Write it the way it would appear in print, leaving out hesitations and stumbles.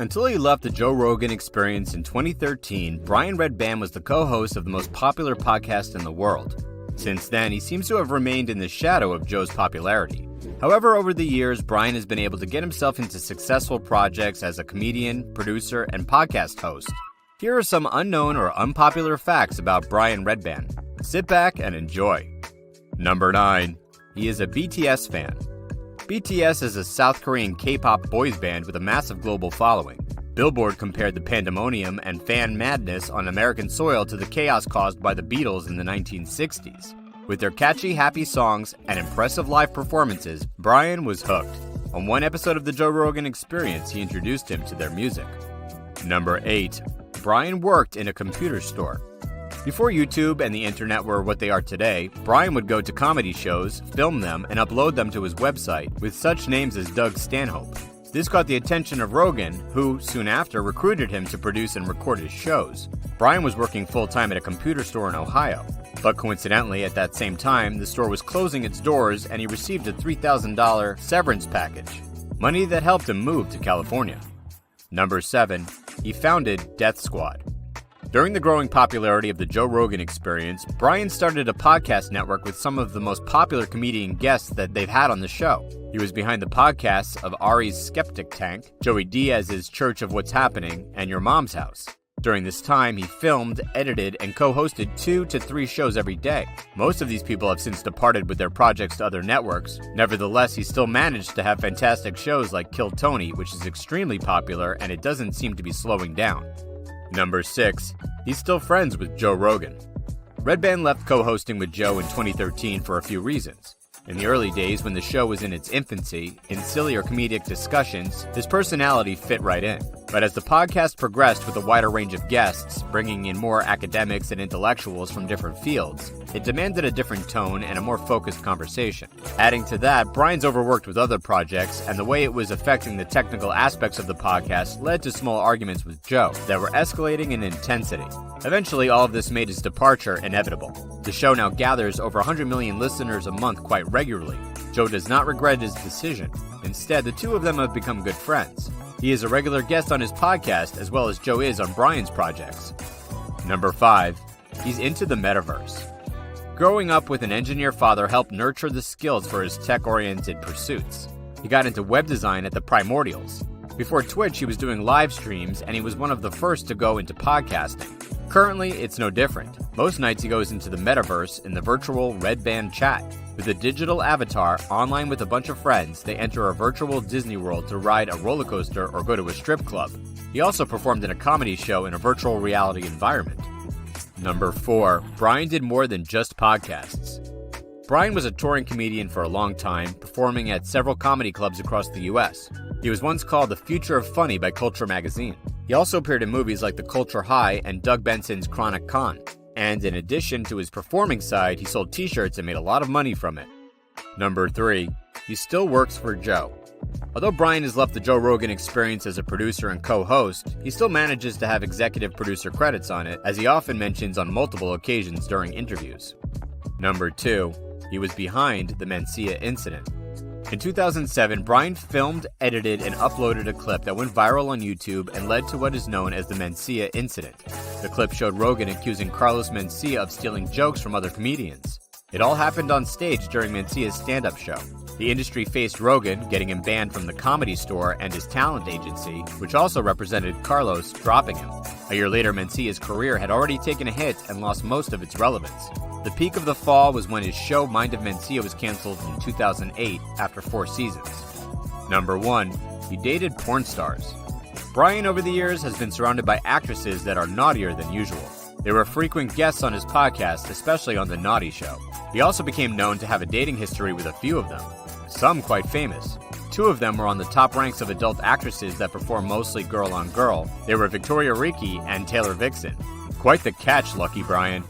Until he left the Joe Rogan Experience in 2013, Brian Redban was the co-host of the most popular podcast in the world. Since then, he seems to have remained in the shadow of Joe's popularity. However, over the years, Brian has been able to get himself into successful projects as a comedian, producer, and podcast host. Here are some unknown or unpopular facts about Brian Redban. Sit back and enjoy. Number 9. He is a BTS fan. BTS is a South Korean K-pop boys band with a massive global following. Billboard compared the pandemonium and fan madness on American soil to the chaos caused by the Beatles in the 1960s. With their catchy, happy songs and impressive live performances, Brian was hooked. On one episode of the Joe Rogan Experience, he introduced him to their music. Number 8. Brian worked in a computer store. Before YouTube and the internet were what they are today, Brian would go to comedy shows, film them, and upload them to his website with such names as Doug Stanhope. This caught the attention of Rogan, who, soon after, recruited him to produce and record his shows. Brian was working full-time at a computer store in Ohio. But coincidentally, at that same time, the store was closing its doors and he received a $3,000 severance package, money that helped him move to California. Number 7. He founded Death Squad. During the growing popularity of the Joe Rogan Experience, Brian started a podcast network with some of the most popular comedian guests that they've had on the show. He was behind the podcasts of Ari's Skeptic Tank, Joey Diaz's Church of What's Happening, and Your Mom's House. During this time, he filmed, edited, and co-hosted 2 to 3 shows every day. Most of these people have since departed with their projects to other networks. Nevertheless, he still managed to have fantastic shows like Kill Tony, which is extremely popular and it doesn't seem to be slowing down. Number 6. He's still friends with Joe Rogan. Redban left co-hosting with Joe in 2013 for a few reasons. In the early days, when the show was in its infancy, in silly or comedic discussions, his personality fit right in. But as the podcast progressed with a wider range of guests, bringing in more academics and intellectuals from different fields, it demanded a different tone and a more focused conversation. Adding to that, Brian's overworked with other projects, and the way it was affecting the technical aspects of the podcast led to small arguments with Joe that were escalating in intensity. Eventually, all of this made his departure inevitable. The show now gathers over 100 million listeners a month quite regularly. Joe does not regret his decision. Instead, the two of them have become good friends. He is a regular guest on his podcast, as well as Joe is on Brian's projects. Number 5. He's into the metaverse. Growing up with an engineer father helped nurture the skills for his tech-oriented pursuits. He got into web design at the primordials. Before Twitch, he was doing live streams, and he was one of the first to go into podcasting. Currently, it's no different. Most nights he goes into the metaverse in the virtual Redban chat. With a digital avatar, online with a bunch of friends, they enter a virtual Disney World to ride a roller coaster or go to a strip club. He also performed in a comedy show in a virtual reality environment. Number 4. Brian did more than just podcasts. Brian was a touring comedian for a long time, performing at several comedy clubs across the US. He was once called the future of funny by Culture magazine. He also appeared in movies like The Culture High and Doug Benson's Chronic Con. And in addition to his performing side, he sold t-shirts and made a lot of money from it. Number 3. He still works for Joe. Although Brian has left the Joe Rogan Experience as a producer and co-host, he still manages to have executive producer credits on it, as he often mentions on multiple occasions during interviews. Number 2. He was behind the Mencia incident. In 2007, Brian filmed, edited, and uploaded a clip that went viral on YouTube and led to what is known as the Mencia incident. The clip showed Rogan accusing Carlos Mencia of stealing jokes from other comedians. It all happened on stage during Mencia's stand-up show. The industry faced Rogan, getting him banned from the Comedy Store and his talent agency, which also represented Carlos, dropping him. A year later, Mencia's career had already taken a hit and lost most of its relevance. The peak of the fall was when his show Mind of Mencia was canceled in 2008 after 4 seasons. Number 1. He dated porn stars. Brian, over the years, has been surrounded by actresses that are naughtier than usual. They were frequent guests on his podcast, especially on The Naughty Show. He also became known to have a dating history with a few of them, some quite famous. 2 of them were on the top ranks of adult actresses that perform mostly girl on girl. They were Victoria Ricci and Taylor Vixen. Quite the catch, Lucky Brian.